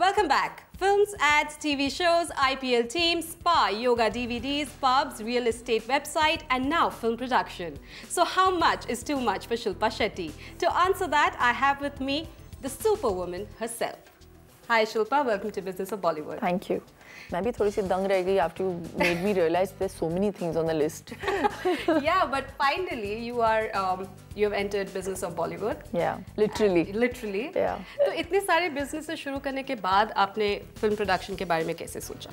Welcome back. Films, ads, TV shows, IPL team, spa, yoga DVDs, pubs, real estate website, and now film production. So how much is too much for Shilpa Shetty? To answer that, I have with me the superwoman herself. Hi Shilpa, welcome to Business of Bollywood. Thank you. मैं भी थोड़ी सी दंग रह गई after you made me realize there's so many things on the list. Yeah, but finally you have entered Business of Bollywood. Yeah, literally. Literally. Yeah. तो इतने सारे business शुरू करने के बाद आपने film production के बारे में कैसे सोचा?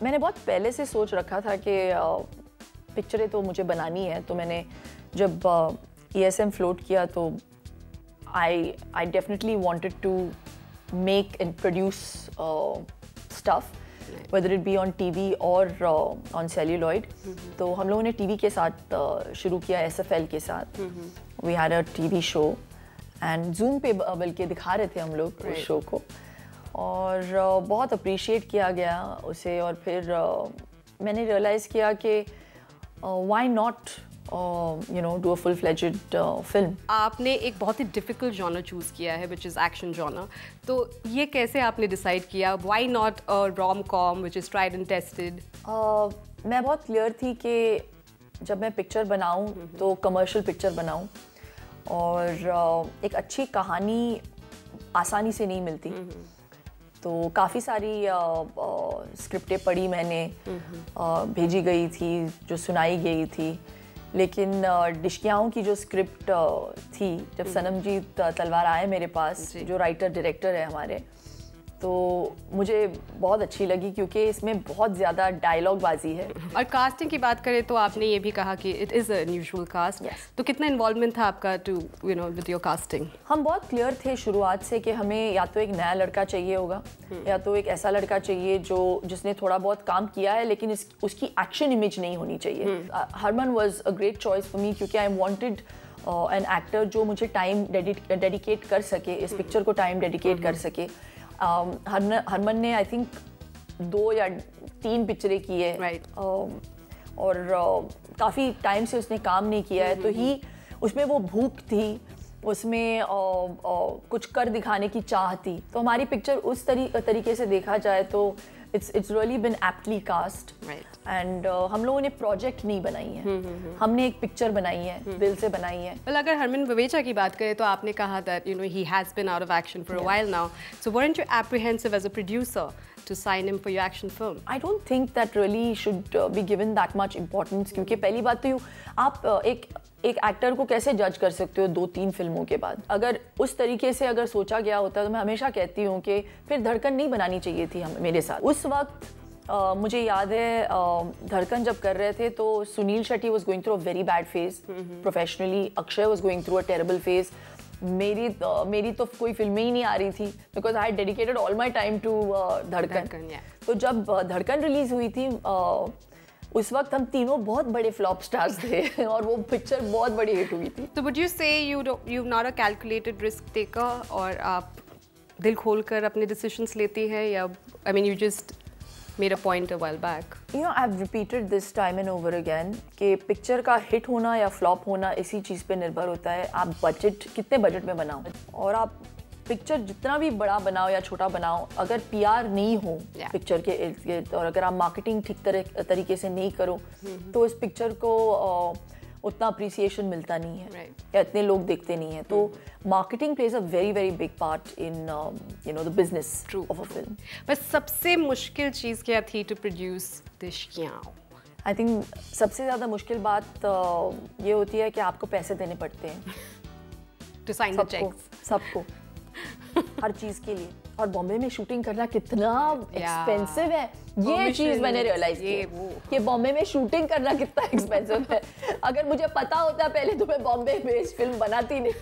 मैंने बहुत पहले से सोच रखा था कि पिक्चरें तो मुझे बनानी है, तो मैंने जब ESM float किया तो I definitely wanted to make and produce stuff, whether it be on TV or on celluloid. तो हम लोगों ने TV के साथ शुरू किया, SFL के साथ. We had a TV show and Zoom पे बल्कि दिखा रहे थे हम लोग उस शो को, और बहुत अप्रिशिएट किया गया उसे. और फिर मैंने रियलाइज़ किया कि why not do a full-fledged film. आपने एक बहुत ही difficult genre choose किया है, which is action genre. तो ये कैसे आपने decide किया? Why not a rom-com, which is tried and tested? मैं बहुत clear थी कि जब मैं पिक्चर बनाऊं तो कमर्शियल पिक्चर बनाऊं, और एक अच्छी कहानी आसानी से नहीं मिलती. तो काफ़ी सारी स्क्रिप्टें पढ़ी मैंने, भेजी गई थी, जो सुनाई गई थी, लेकिन डिशकियाओं की जो स्क्रिप्ट थी, जब सनमजीत तलवार आए मेरे पास, जो राइटर डायरेक्टर है हमारे, तो मुझे बहुत अच्छी लगी क्योंकि इसमें बहुत ज़्यादा डायलॉग बाजी है. और कास्टिंग की बात करें तो आपने ये भी कहा कि इट इज़ अनयूजुअल कास्ट. तो कितना इन्वॉल्वमेंट था आपका विद योर कास्टिंग? हम बहुत क्लियर थे शुरुआत से कि हमें या तो एक नया लड़का चाहिए होगा, या तो एक ऐसा लड़का चाहिए जिसने थोड़ा बहुत काम किया है लेकिन उसकी एक्शन इमेज नहीं होनी चाहिए. Harman was a great choice for me क्योंकि आई वांटेड एन एक्टर जो मुझे टाइम डेडिकेट कर सके, इस पिक्चर को टाइम डेडिकेट कर सके. हरमन ने आई थिंक 2 या 3 पिक्चरें की है, और काफ़ी टाइम से उसने काम नहीं किया है, तो उसमें वो भूख थी, उसमें कुछ कर दिखाने की चाह थी. तो हमारी पिक्चर उस तरीके से देखा जाए तो it's really been aptly cast. And हम लोगों ने प्रोजेक्ट नहीं बनाई है, हमने एक पिक्चर बनाई है, दिल से बनाई है. Well, अगर हरमन ववेचा की बात करें तो आपने कहा that he has been out of action for a while now. So weren't you apprehensive as a producer to sign him for your action film? I don't think that really should be given that much importance, क्योंकि पहली बात तो आप एक actor को कैसे जज कर सकते हो 2-3 फिल्मों के बाद? अगर उस तरीके से अगर सोचा गया होता तो मैं हमेशा कहती हूँ कि फिर धड़कन नहीं बनानी चाहिए थी मेरे साथ. उस वक्त मुझे याद है धड़कन जब कर रहे थे तो Sunil Shetty was going through a very bad phase professionally. Akshay was going through a terrible phase. मेरी तो कोई फिल्में ही नहीं आ रही थी because I had dedicated all my time to धड़कन. तो जब धड़कन रिलीज हुई थी उस वक्त हम तीनों बहुत बड़े फ्लॉप स्टार्स थे और वो पिक्चर बहुत बड़ी हिट हुई थी. तो would you say you're not a calculated risk taker, और आप दिल खोलकर अपने decisions लेती है, या I mean you just made a point a while back? I've repeated this time and over again कि पिक्चर का हिट होना या फ्लॉप होना इसी चीज़ पे निर्भर होता है. आप कितने बजट में बनाओ, और आप पिक्चर जितना भी बड़ा बनाओ या छोटा बनाओ, अगर PR नहीं हो पिक्चर के इर्द गिर्द, और अगर आप मार्केटिंग ठीक तरीके से नहीं करो तो इस पिक्चर को उतना अप्रिसिएशन मिलता नहीं है, या इतने लोग देखते नहीं हैं. तो marketing plays a very very big part in the business of a film. बस सबसे मुश्किल चीज़ क्या थी टू प्रोड्यूस दिशकियाँ? आई थिंक सबसे ज़्यादा मुश्किल बात ये होती है कि आपको पैसे देने पड़ते हैं टू साइन द चेक्स, सबको हर चीज़ के लिए. और बॉम्बे में शूटिंग करना कितना एक्सपेंसिव है, ये चीज़ मैंने रियलाइज की कि बॉम्बे में शूटिंग करना कितना एक्सपेंसिव है. अगर मुझे पता होता पहले तो मैं बॉम्बे बेस्ड फिल्म बनाती नहीं.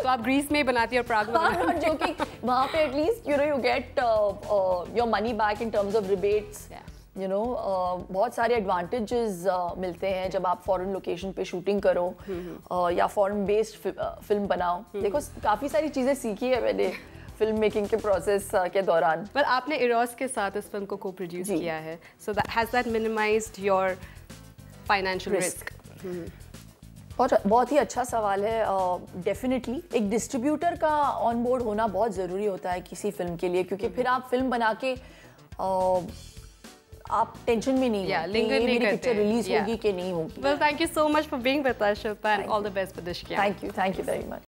तो आप ग्रीस में बनाती और प्राग में बनाती. जो कि वहाँ पे at least you get your money back in terms of rebates. बहुत सारे एडवांटेजेस मिलते हैं जब आप फॉरेन लोकेशन पे शूटिंग करो या फॉरेन बेस्ड फिल्म बनाओ. देखो काफ़ी सारी चीज़ें सीखी है मैंने फिल्म मेकिंग के प्रोसेस के दौरान. Well, आपने इरोस के साथ इस फिल्म को को-प्रोड्यूस किया है, so has that minimized your financial risk? और बहुत ही अच्छा सवाल है। डेफिनेटली एक डिस्ट्रीब्यूटर का ऑन बोर्ड होना बहुत ज़रूरी होता है किसी फिल्म के लिए, क्योंकि फिर आप फिल्म बना के आप टेंशन में नहीं हो कि मेरी पिक्चर रिलीज होगी कि नहीं होगी। Well, thank you so much for being with us, Shilpa, and all the best for Dishkya. Thank you very much.